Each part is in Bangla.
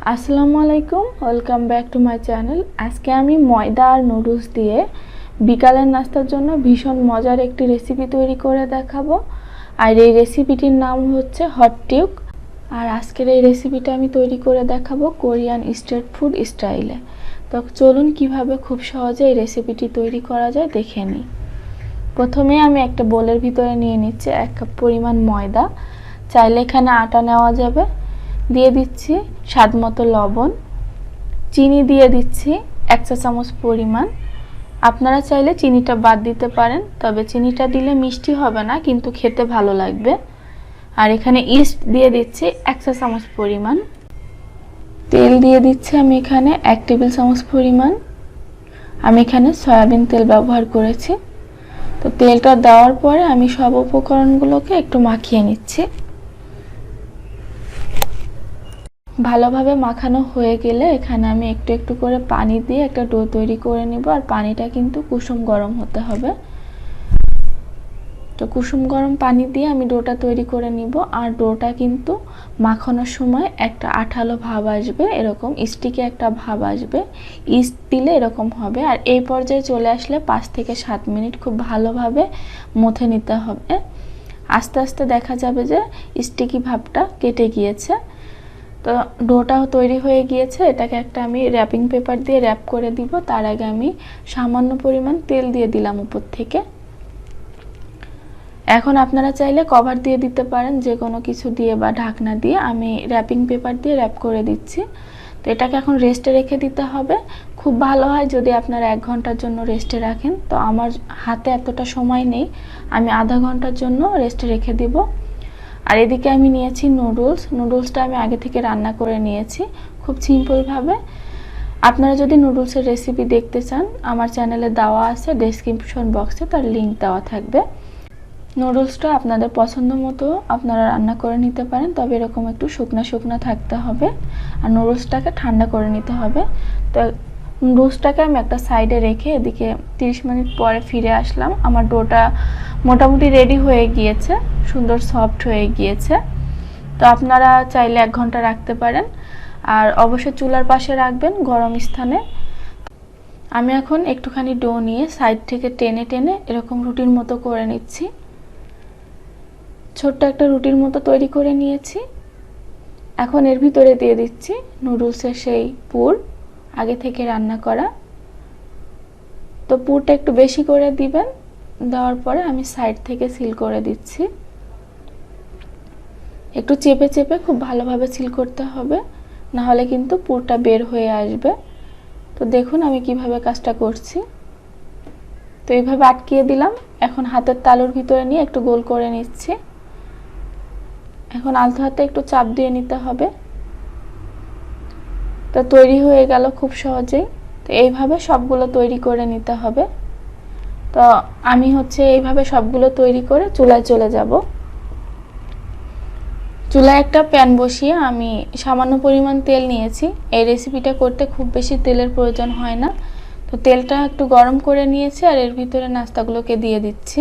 আসসালামু আলাইকুম, welcome back to my channel. আজকে আমি ময়দা আর নুডলস দিয়ে বিকালের নাস্তার জন্য ভীষণ মজার একটি রেসিপি তৈরি করে দেখাবো। আর এই রেসিপিটির নাম হচ্ছে হটটিউক। আর আজকের এই রেসিপিটা আমি তৈরি করে দেখাবো কোরিয়ান স্ট্রিট ফুড স্টাইলে। তো চলুন কিভাবে খুব সহজে এই রেসিপিটি তৈরি করা যায় দেখে নিই। প্রথমে আমি একটা বোলের ভিতরে নিয়ে নিচ্ছি 1 কাপ পরিমাণ ময়দা, চাইলে এখানে আটা নেওয়া যাবে। দিয়ে দিচ্ছি স্বাদ মতো লবণ, চিনি দিয়ে দিচ্ছি 1 চা চামচ পরিমাণ। আপনারা চাইলে চিনিটা বাদ দিতে পারেন, তবে চিনিটা দিলে মিষ্টি হবে না কিন্তু খেতে ভালো লাগবে। আর এখানে ইস্ট দিয়ে দিচ্ছি 1 চা চামচ পরিমাণ। তেল দিয়ে দিচ্ছি আমি এখানে 1 টেবিল চামচ পরিমাণ। আমি এখানে সয়াবিন তেল ব্যবহার করেছি। তো তেলটা দেওয়ার পরে আমি সব উপকরণগুলোকে একটু মাখিয়ে নিচ্ছি। ভালোভাবে মাখানো হয়ে গেলে এখানে আমি একটু একটু করে পানি দিয়ে একটা ডো তৈরি করে নিব। আর পানিটা কিন্তু কুসুম গরম হতে হবে। তো কুসুম গরম পানি দিয়ে আমি ডোটা তৈরি করে নিব। আর ডোটা কিন্তু মাখানোর সময় একটা আঠালো ভাব আসবে, এরকম স্টিকে একটা ভাব আসবে, ইস্ট দিলে এরকম হবে। আর এই পর্যায়ে চলে আসলে 5 থেকে 7 মিনিট খুব ভালোভাবে মথে নিতে হবে। আস্তে আস্তে দেখা যাবে যে স্টিকি ভাবটা কেটে গিয়েছে। তো ডোটাও তৈরি হয়ে গিয়েছে। এটাকে একটা আমি র্যাপিং পেপার দিয়ে র্যাপ করে দিব। তার আগে আমি সামান্য পরিমাণ তেল দিয়ে দিলাম উপর থেকে। এখন আপনারা চাইলে কভার দিয়ে দিতে পারেন, যে কোনো কিছু দিয়ে বা ঢাকনা দিয়ে। আমি র্যাপিং পেপার দিয়ে র্যাপ করে দিচ্ছি। তো এটাকে এখন রেস্টে রেখে দিতে হবে। খুব ভালো হয় যদি আপনারা 1 ঘন্টার জন্য রেস্টে রাখেন। তো আমার হাতে এতটা সময় নেই, আমি আধা ঘন্টার জন্য রেস্টে রেখে দিব। আর এদিকে আমি নিয়েছি নুডলসটা আমি আগে থেকে রান্না করে নিয়েছি খুব সিম্পলভাবে। আপনারা যদি নুডলসের রেসিপি দেখতে চান, আমার চ্যানেলে দেওয়া আছে, ডেসক্রিপশন বক্সে তার লিঙ্ক দেওয়া থাকবে। নুডলসটা আপনাদের পছন্দ মতো আপনারা রান্না করে নিতে পারেন, তবে এরকম একটু শুকনা শুকনা থাকতে হবে। আর নুডলসটাকে ঠান্ডা করে নিতে হবে। তো নুডলসটাকে আমি একটা সাইডে রেখে এদিকে 30 মিনিট পরে ফিরে আসলাম। আমার ডোটা মোটামুটি রেডি হয়ে গিয়েছে, সুন্দর সফট হয়ে গিয়েছে। তো আপনারা চাইলে 1 ঘন্টা রাখতে পারেন। আর অবশ্যই চুলার পাশে রাখবেন, গরম স্থানে। আমি এখন একটুখানি ডো নিয়ে সাইড থেকে টেনে টেনে এরকম রুটির মতো করে নিচ্ছি। ছোট্ট একটা রুটির মতো তৈরি করে নিয়েছি। এখন এর ভিতরে দিয়ে দিচ্ছি নুডলসের সেই পুর, আগে থেকে রান্না করা। তো পুরটা একটু বেশি করে দিবেন। দেওয়ার পরে আমি সাইড থেকে সিল করে দিচ্ছি। একটু চেপে চেপে খুব ভালোভাবে সিল করতে হবে, না হলে কিন্তু পুরটা বের হয়ে আসবে। তো দেখুন আমি কিভাবে কাজটা করছি। তো এইভাবে আটকিয়ে দিলাম। এখন হাতের তালুর ভিতরে নিয়ে একটু গোল করে নিচ্ছি। এখন আলতো হাতে একটু চাপ দিয়ে নিতে হবে। তো তৈরি হয়ে গেল খুব সহজেই। তো এইভাবে সবগুলো তৈরি করে নিতে হবে। তো আমি এইভাবে সবগুলো তৈরি করে চুলায় চলে যাব। চুলায় একটা প্যান বসিয়ে আমি সামান্য পরিমাণ তেল নিয়েছি। এই রেসিপিটা করতে খুব বেশি তেলের প্রয়োজন হয় না। তো তেলটা একটু গরম করে নিয়েছি আর এর ভিতরে নাস্তাগুলোকে দিয়ে দিচ্ছি।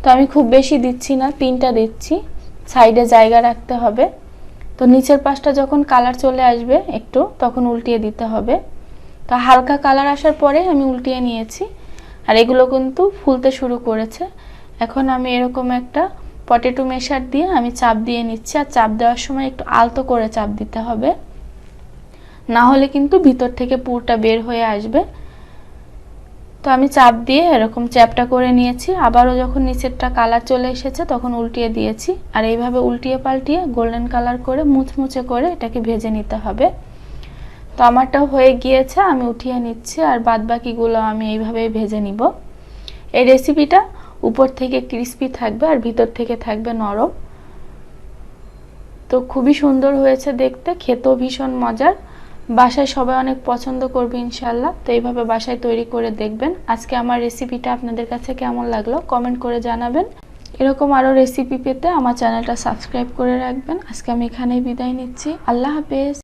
তো আমি খুব বেশি দিচ্ছি না, 3টা দিচ্ছি, সাইডে জায়গা রাখতে হবে। তো নিচের পাশটা যখন কালার চলে আসবে একটু, তখন উল্টিয়ে দিতে হবে। তো হালকা কালার আসার পরে আমি উল্টিয়ে নিয়েছি। আর এগুলো কিন্তু ফুলতে শুরু করেছে। এখন আমি এরকম একটা পটেটো মেশার দিয়ে আমি চাপ দিয়ে নিচ্ছি। আর চাপ দেওয়ার সময় একটু আলতো করে চাপ দিতে হবে, না হলে কিন্তু ভিতর থেকে পুরটা বের হয়ে আসবে। তো আমি চাপ দিয়ে এরকম চ্যাপটা করে নিয়েছি। আবারও যখন নিচেরটা কালার চলে এসেছে তখন উল্টিয়ে দিয়েছি। আর এইভাবে উল্টিয়ে পাল্টিয়ে গোল্ডেন কালার করে মুচমুচে করে এটাকে ভেজে নিতে হবে। তো আমারটাও হয়ে গিয়েছে, আমি উঠিয়ে নিচ্ছি। আর বাদবাকিগুলো আমি এইভাবেই ভেজে নিব। এই রেসিপিটা উপর থেকে ক্রিস্পি থাকবে আর ভিতর থেকে থাকবে নরম। তো খুবই সুন্দর হয়েছে দেখতে, খেতেও ভীষণ মজার। বাসায় সবাই অনেক পছন্দ করবে ইনশাআল্লাহ। তো এইভাবে বাসায় তৈরি করে দেখবেন। আজকে আমার রেসিপিটা আপনাদের কাছে কেমন লাগলো কমেন্ট করে জানাবেন। এরকম আরও রেসিপি পেতে আমার চ্যানেলটা সাবস্ক্রাইব করে রাখবেন। আজকে আমি এখানেই বিদায় নিচ্ছি। আল্লাহ হাফেজ।